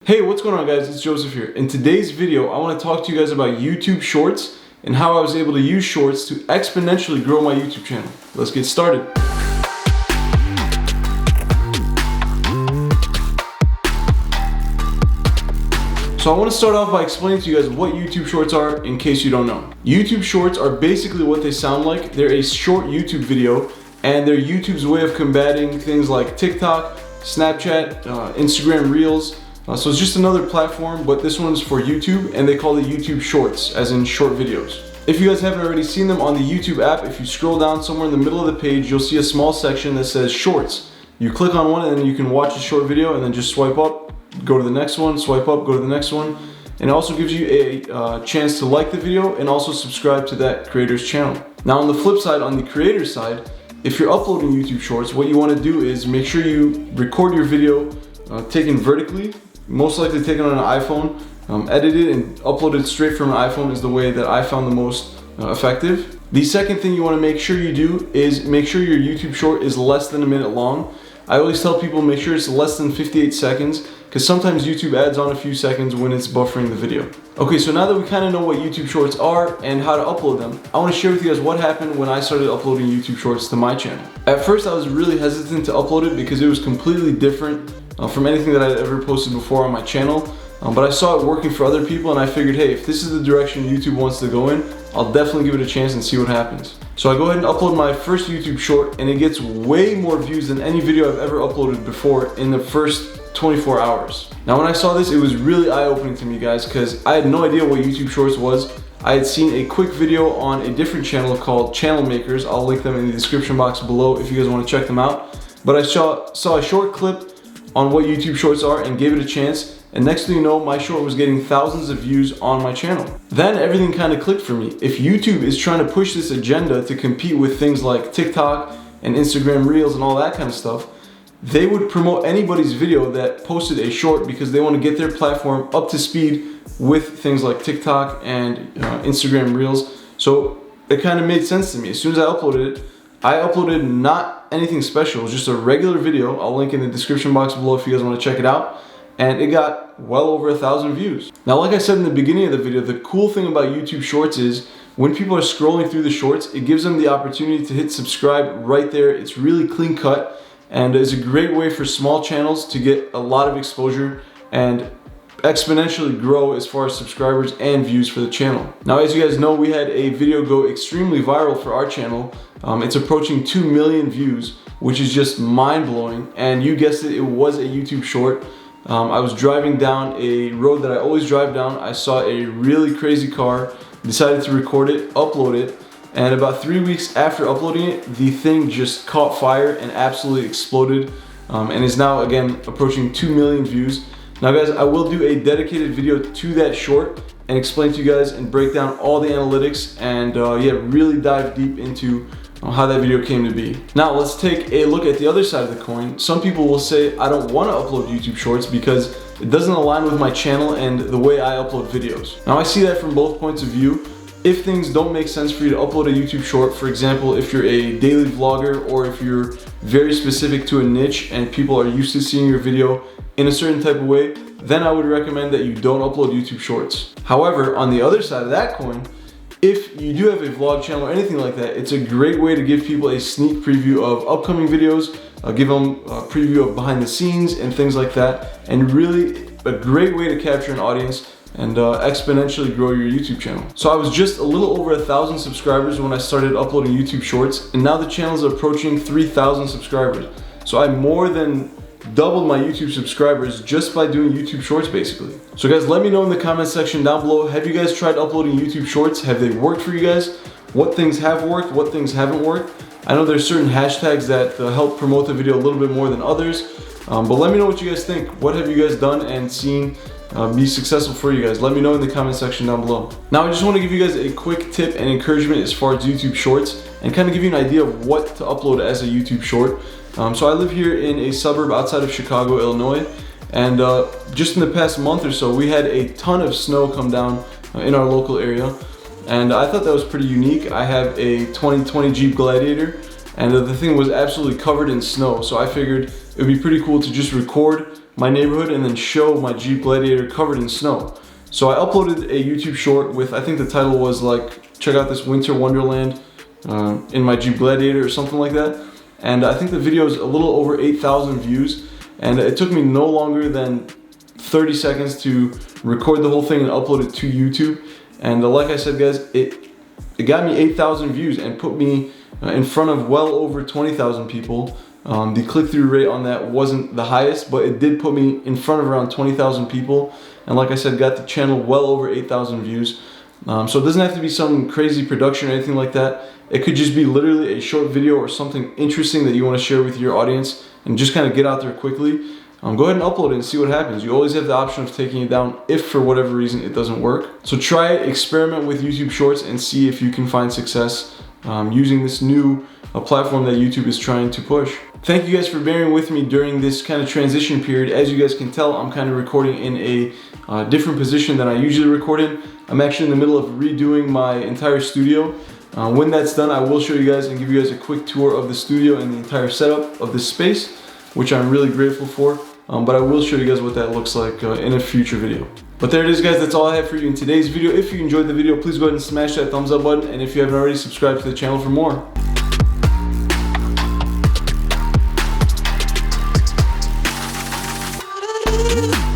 Hey, what's going on guys? It's Joseph here. In today's video, I want to talk to you guys about YouTube Shorts and how I was able to use Shorts to exponentially grow my YouTube channel. Let's get started. So I want to start off by explaining to you guys what YouTube Shorts are in case you don't know. YouTube Shorts are basically what they sound like. They're a short YouTube video and they're YouTube's way of combating things like TikTok, Snapchat, Instagram Reels. So it's just another platform, but this one's for YouTube and they call it YouTube Shorts, as in short videos. If you guys haven't already seen them on the YouTube app, if you scroll down somewhere in the middle of the page, you'll see a small section that says Shorts. You click on one and then you can watch a short video and then just swipe up, go to the next one, swipe up, go to the next one. And it also gives you a chance to like the video and also subscribe to that creator's channel. Now on the flip side, on the creator's side, if you're uploading YouTube Shorts, what you want to do is make sure you record your video taken vertically, most likely taken on an iPhone, edit it and upload it straight from an iPhone is the way that I found the most effective. The second thing you want to make sure you do is make sure your YouTube short is less than a minute long. I always tell people make sure it's less than 58 seconds because sometimes YouTube adds on a few seconds when it's buffering the video. Okay, so now that we kind of know what YouTube Shorts are and how to upload them, I want to share with you guys what happened when I started uploading YouTube Shorts to my channel. At first I was really hesitant to upload it because it was completely different from anything that I'd ever posted before on my channel. But I saw it working for other people and I figured, hey, if this is the direction YouTube wants to go in, I'll definitely give it a chance and see what happens. So I go ahead and upload my first YouTube short and it gets way more views than any video I've ever uploaded before in the first 24 hours. Now when I saw this, it was really eye-opening to me guys because I had no idea what YouTube Shorts was. I had seen a quick video on a different channel called Channel Makers. I'll link them in the description box below if you guys want to check them out. But I saw a short clip on what YouTube Shorts are and gave it a chance, and next thing you know, my short was getting thousands of views on my channel. Then everything kind of clicked for me. If YouTube is trying to push this agenda to compete with things like TikTok and Instagram Reels and all that kind of stuff, they would promote anybody's video that posted a short because they want to get their platform up to speed with things like TikTok and Instagram Reels. So it kind of made sense to me. As soon as I uploaded not anything special, it was just a regular video. I'll link in the description box below if you guys want to check it out. And it got well over 1,000 views. Now, like I said in the beginning of the video, the cool thing about YouTube Shorts is when people are scrolling through the shorts, it gives them the opportunity to hit subscribe right there. It's really clean cut and is a great way for small channels to get a lot of exposure and exponentially grow as far as subscribers and views for the channel. Now, as you guys know, we had a video go extremely viral for our channel. It's approaching 2 million views, which is just mind-blowing. And you guessed it, it was a YouTube short. I was driving down a road that I always drive down. I saw a really crazy car, decided to record it, upload it, and about 3 weeks after uploading it, the thing just caught fire and absolutely exploded, and is now again approaching 2 million views. Now guys, I will do a dedicated video to that short and explain to you guys and break down all the analytics and yeah, really dive deep into how that video came to be. Now let's take a look at the other side of the coin. Some people will say I don't want to upload YouTube Shorts because it doesn't align with my channel and the way I upload videos. Now I see that from both points of view. If things don't make sense for you to upload a YouTube short, for example, if you're a daily vlogger or if you're very specific to a niche and people are used to seeing your video in a certain type of way, then I would recommend that you don't upload YouTube Shorts. However, on the other side of that coin, if you do have a vlog channel or anything like that, it's a great way to give people a sneak preview of upcoming videos, give them a preview of behind the scenes and things like that, and really a great way to capture an audience and exponentially grow your YouTube channel. So I was just a little over 1,000 subscribers when I started uploading YouTube Shorts, and now the channel is approaching 3,000 subscribers. So I more than doubled my YouTube subscribers just by doing YouTube Shorts basically. So guys, let me know in the comment section down below, have you guys tried uploading YouTube Shorts? Have they worked for you guys? What things have worked? What things haven't worked? I know there's certain hashtags that help promote the video a little bit more than others, but let me know what you guys think. What have you guys done and seen be successful for you guys? Let me know in the comment section down below. Now I just want to give you guys a quick tip and encouragement as far as YouTube Shorts and kind of give you an idea of what to upload as a YouTube short. So I live here in a suburb outside of Chicago, Illinois, and just in the past month or so we had a ton of snow come down in our local area, and I thought that was pretty unique. I have a 2020 Jeep Gladiator and the thing was absolutely covered in snow, so I figured it would be pretty cool to just record my neighborhood and then show my Jeep Gladiator covered in snow. So I uploaded a YouTube short with, I think the title was like, check out this winter wonderland in my Jeep Gladiator or something like that. And I think the video is a little over 8,000 views, and it took me no longer than 30 seconds to record the whole thing and upload it to YouTube. And like I said, guys, it got me 8,000 views and put me in front of well over 20,000 people. The click-through rate on that wasn't the highest, but it did put me in front of around 20,000 people. And like I said, got the channel well over 8,000 views. So it doesn't have to be some crazy production or anything like that. It could just be literally a short video or something interesting that you want to share with your audience and just kind of get out there quickly. Go ahead and upload it and see what happens. You always have the option of taking it down if for whatever reason it doesn't work. So try it, experiment with YouTube Shorts and see if you can find success using this new platform that YouTube is trying to push. Thank you guys for bearing with me during this kind of transition period. As you guys can tell, I'm kind of recording in a different position than I usually record in. I'm actually in the middle of redoing my entire studio. When that's done, I will show you guys and give you guys a quick tour of the studio and the entire setup of this space, which I'm really grateful for. But I will show you guys what that looks like in a future video. But there it is, guys. That's all I have for you in today's video. If you enjoyed the video, please go ahead and smash that thumbs up button. And if you haven't already, subscribe to the channel for more. Yeah.